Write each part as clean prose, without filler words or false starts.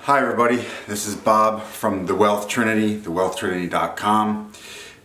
Hi everybody, this is Bob from the Wealth Trinity, thewealthtrinity.com.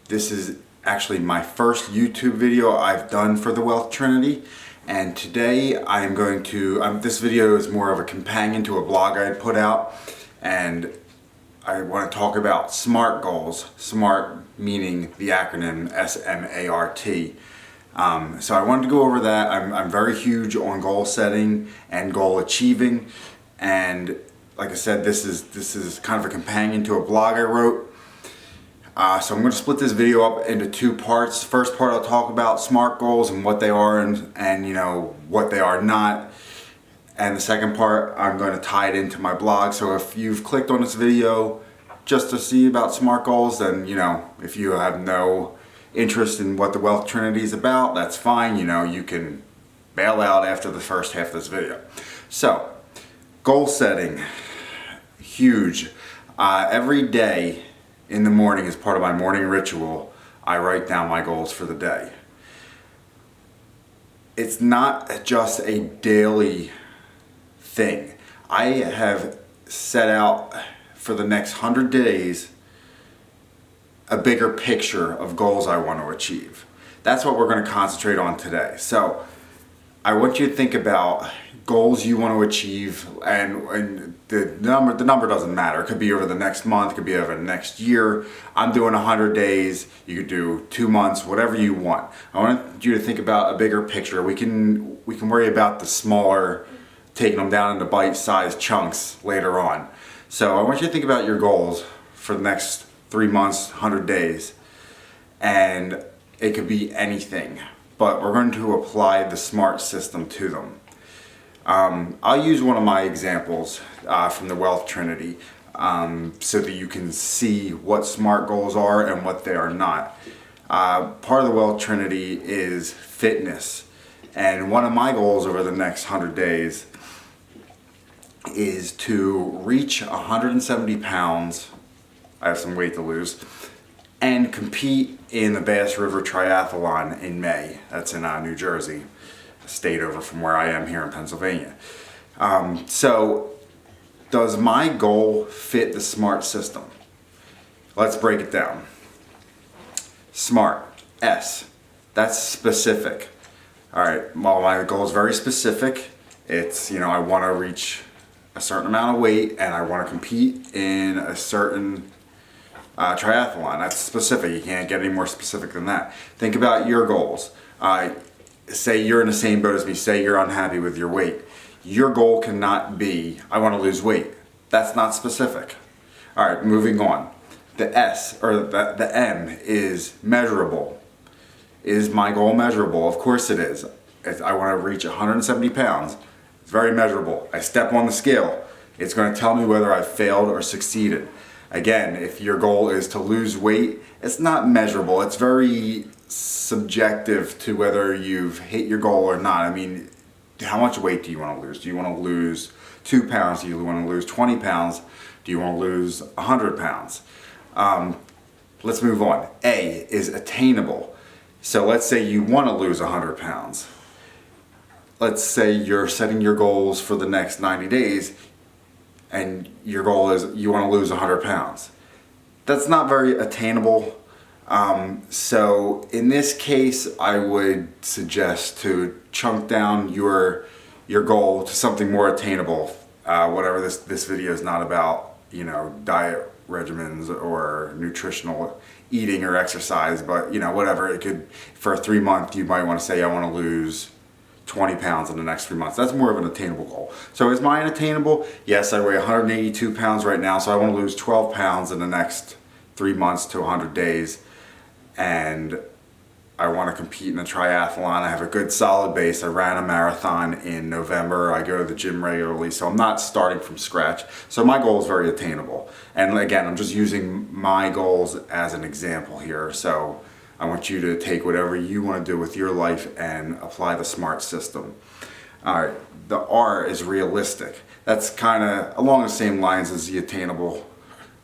This is actually my first YouTube video I've done for the Wealth Trinity, and today I am going to, this video is more of a companion to a blog I put out, and I want to talk about SMART goals. SMART meaning the acronym S-M-A-R-T. So I wanted to go over that. I'm very huge on goal setting and goal achieving, and like I said, this is kind of a companion to a blog I wrote. So I'm going to split this video up into two parts. The first part I'll talk about SMART goals and what they are and you know what they are not. And the second part I'm going to tie it into my blog. So if you've clicked on this video just to see about SMART goals, then you know, if you have no interest in what the Wealth Trinity is about, that's fine. You know, you can bail out after the first half of this video. So goal setting, huge. Every day in the morning, as part of my morning ritual, I write down my goals for the day. It's not just a daily thing. I have set out for the next 100 days a bigger picture of goals I want to achieve. That's what we're going to concentrate on today. So I want you to think about goals you want to achieve, and the number doesn't matter. It could be over the next month, it could be over the next year. I'm doing 100 days, you could do 2 months, whatever you want. I want you to think about a bigger picture. We can worry about the smaller, taking them down into bite-sized chunks later on. So I want you to think about your goals for the next 3 months, 100 days, and it could be anything, but we're going to apply the SMART system to them. I'll use one of my examples from the Wealth Trinity so that you can see what SMART goals are and what they are not. Part of the Wealth Trinity is fitness, and one of my goals over the next 100 days is to reach 170 pounds. I have some weight to lose, and compete in the Bass River Triathlon in May. That's in New Jersey, a state over from where I am here in Pennsylvania. So does my goal fit the SMART system? Let's break it down. SMART, S, that's specific. All right, well, my goal is very specific. It's, you know, I want to reach a certain amount of weight and I want to compete in a certain triathlon. That's specific. You can't get any more specific than that. Think about your goals. Say you're in the same boat as me. Say you're unhappy with your weight. Your goal cannot be, I want to lose weight. That's not specific. All right, moving on. The S, or the M, is measurable. Is my goal measurable? Of course it is. I want to reach 170 pounds. It's very measurable. I step on the scale. It's going to tell me whether I failed or succeeded. Again, if your goal is to lose weight, it's not measurable. It's very subjective to whether you've hit your goal or not. I mean, how much weight do you want to lose? Do you want to lose 2 pounds? Do you want to lose 20 pounds? Do you want to lose 100 pounds? Let's move on. A is attainable. So let's say you want to lose 100 pounds. Let's say you're setting your goals for the next 90 days and your goal is you want to lose 100 pounds. That's not very attainable. So in this case, I would suggest to chunk down your goal to something more attainable. Whatever this video is not about, you know, diet regimens or nutritional eating or exercise, but you know, whatever. It could, for a 3 month, you might want to say, I want to lose 20 pounds in the next 3 months. That's more of an attainable goal. So is mine attainable? Yes, I weigh 182 pounds right now, so I want to lose 12 pounds in the next 3 months to 100 days. And I want to compete in a triathlon. I have a good solid base. I ran a marathon in November. I go to the gym regularly, so I'm not starting from scratch. So my goal is very attainable. And again, I'm just using my goals as an example here. So I want you to take whatever you want to do with your life and apply the SMART system. All right, the R is realistic. That's kind of along the same lines as the attainable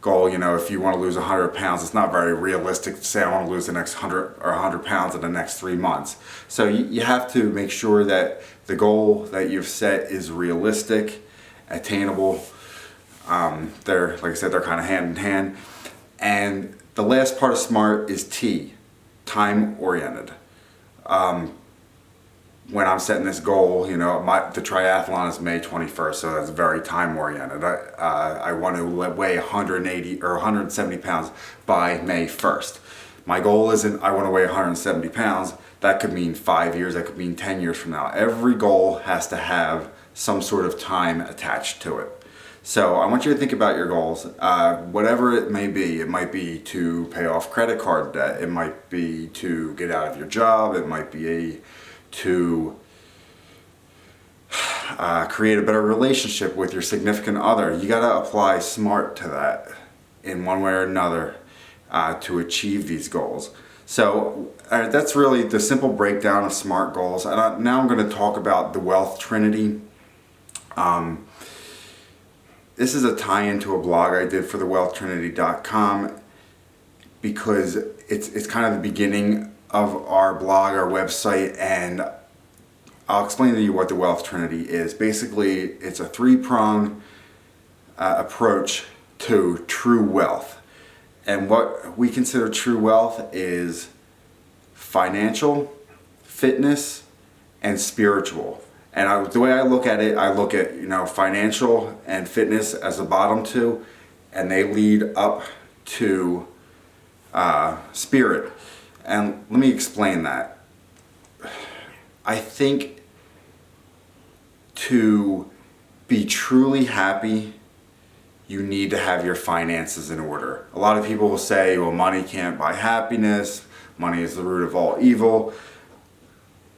goal. You know, if you want to lose 100 pounds, it's not very realistic to say I want to lose the next 100 pounds in the next 3 months. So you have to make sure that the goal that you've set is realistic, attainable. They're, like I said, they're kind of hand in hand. And the last part of SMART is T, time oriented. When I'm setting this goal, the triathlon is May 21st, so that's very time oriented. I want to weigh 180 or 170 pounds by May 1st. My goal isn't I want to weigh 170 pounds. That could mean 5 years, that could mean 10 years from now. Every goal has to have some sort of time attached to it. So I want you to think about your goals, whatever it may be. It might be to pay off credit card debt. It might be to get out of your job. It might be to create a better relationship with your significant other. You got to apply SMART to that in one way or another to achieve these goals. So that's really the simple breakdown of SMART goals. And now I'm going to talk about the Wealth Trinity. This is a tie-in to a blog I did for the wealthtrinity.com because it's kind of the beginning of our blog, our website, and I'll explain to you what the Wealth Trinity is. Basically, it's a three-pronged approach to true wealth. And what we consider true wealth is financial, fitness, and spiritual. And the way I look at it, I look at financial and fitness as the bottom two, and they lead up to spirit. And let me explain that. I think to be truly happy, you need to have your finances in order. A lot of people will say, well, money can't buy happiness. Money is the root of all evil.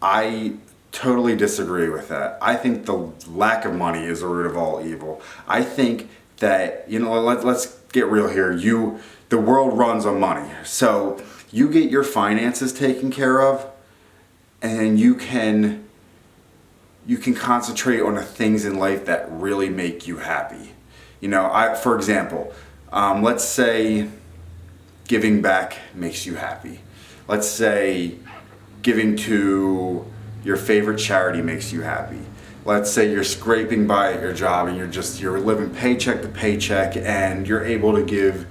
I totally disagree with that. I think the lack of money is the root of all evil. I think that, let's get real here. The world runs on money. So you get your finances taken care of, and you can concentrate on the things in life that really make you happy. For example, let's say giving back makes you happy. Let's say giving to your favorite charity makes you happy. Let's say you're scraping by at your job and you're living paycheck to paycheck, and you're able to give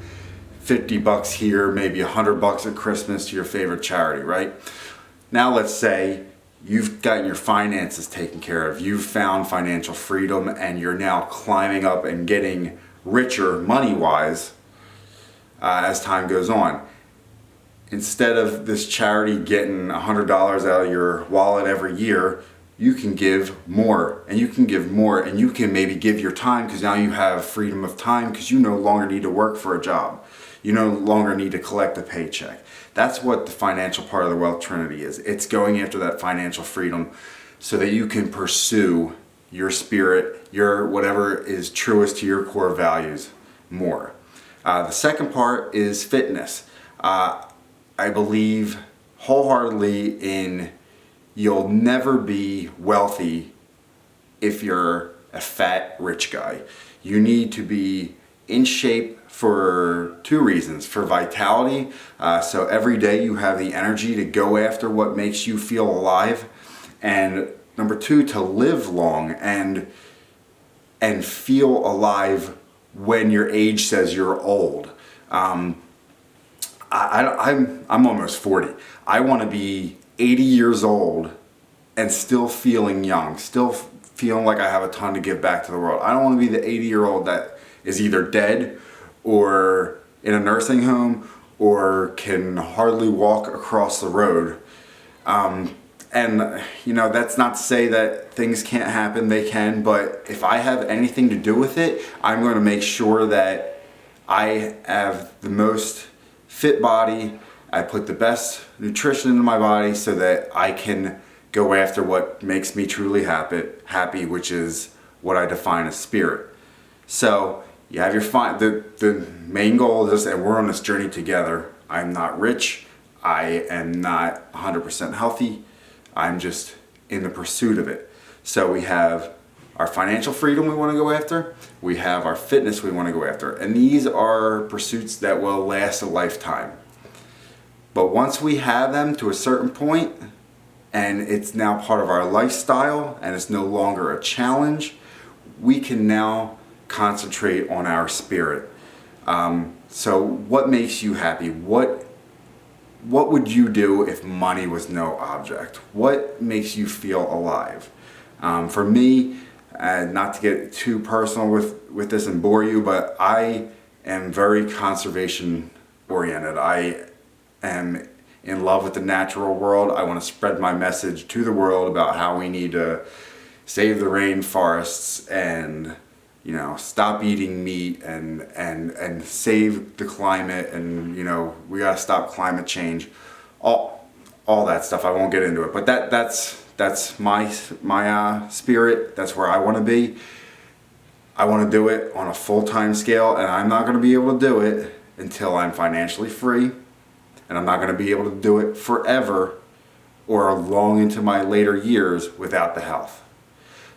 $50 here, maybe $100 at Christmas to your favorite charity, right? Now let's say you've gotten your finances taken care of. You've found financial freedom, and you're now climbing up and getting richer money-wise as time goes on. Instead of this charity getting $100 out of your wallet every year, you can give more, and you can give more, and you can maybe give your time, because now you have freedom of time, because you no longer need to work for a job. You no longer need to collect a paycheck. That's what the financial part of the Wealth Trinity is. It's going after that financial freedom so that you can pursue your spirit, your whatever is truest to your core values more. The second part is fitness. I believe wholeheartedly in you'll never be wealthy if you're a fat, rich guy. You need to be in shape for two reasons. For vitality, so every day you have the energy to go after what makes you feel alive. And number two, to live long and feel alive when your age says you're old. I'm almost 40. I want to be 80 years old and still feeling young, still feeling like I have a ton to give back to the world. I don't want to be the 80-year-old that is either dead or in a nursing home or can hardly walk across the road. That's not to say that things can't happen, they can, but if I have anything to do with it, I'm going to make sure that I have the most fit body, I put the best nutrition into my body so that I can go after what makes me truly happy, which is what I define as spirit. So you have the main goal is, and we're on this journey together. I'm not rich, I am not 100% healthy, I'm just in the pursuit of it. So we have our financial freedom we want to go after, we have our fitness we want to go after, and these are pursuits that will last a lifetime. But once we have them to a certain point, and it's now part of our lifestyle, and it's no longer a challenge, we can now concentrate on our spirit. So what makes you happy? What would you do if money was no object? What makes you feel alive? For me, not to get too personal with this and bore you, but I am very conservation oriented. I am in love with the natural world. I want to spread my message to the world about how we need to save the rainforests and, you know, stop eating meat and save the climate, and, you know, we got to stop climate change. All that stuff. I won't get into it, but that's my spirit. That's where I want to be. I want to do it on a full-time scale, and I'm not going to be able to do it until I'm financially free, and I'm not going to be able to do it forever or long into my later years without the health.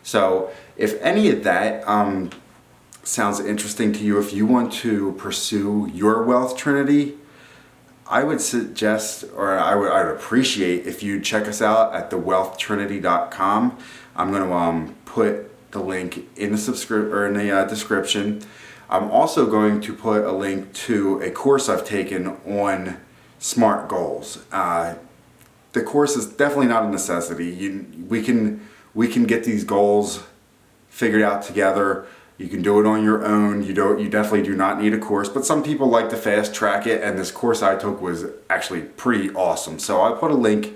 So if any of that sounds interesting to you, if you want to pursue your Wealth Trinity, I would suggest, or I would appreciate if you check us out at thewealthtrinity.com. I'm going to put the link in the description. I'm also going to put a link to a course I've taken on SMART goals. The course is definitely not a necessity. We can get these goals figured out together. You can do it on your own. You definitely do not need a course, but some people like to fast track it, and this course I took was actually pretty awesome. So I put a link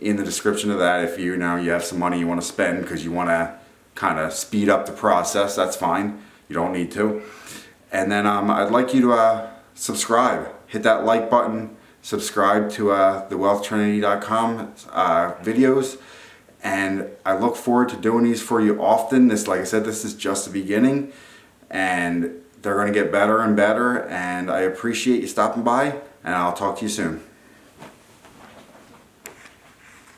in the description of that. If you have some money you want to spend because you want to kind of speed up the process, that's fine. You don't need to. And then I'd like you to subscribe. Hit that like button. Subscribe to thewealthtrinity.com videos. And I look forward to doing these for you often. Like I said, this is just the beginning, and they're going to get better and better. And I appreciate you stopping by, and I'll talk to you soon.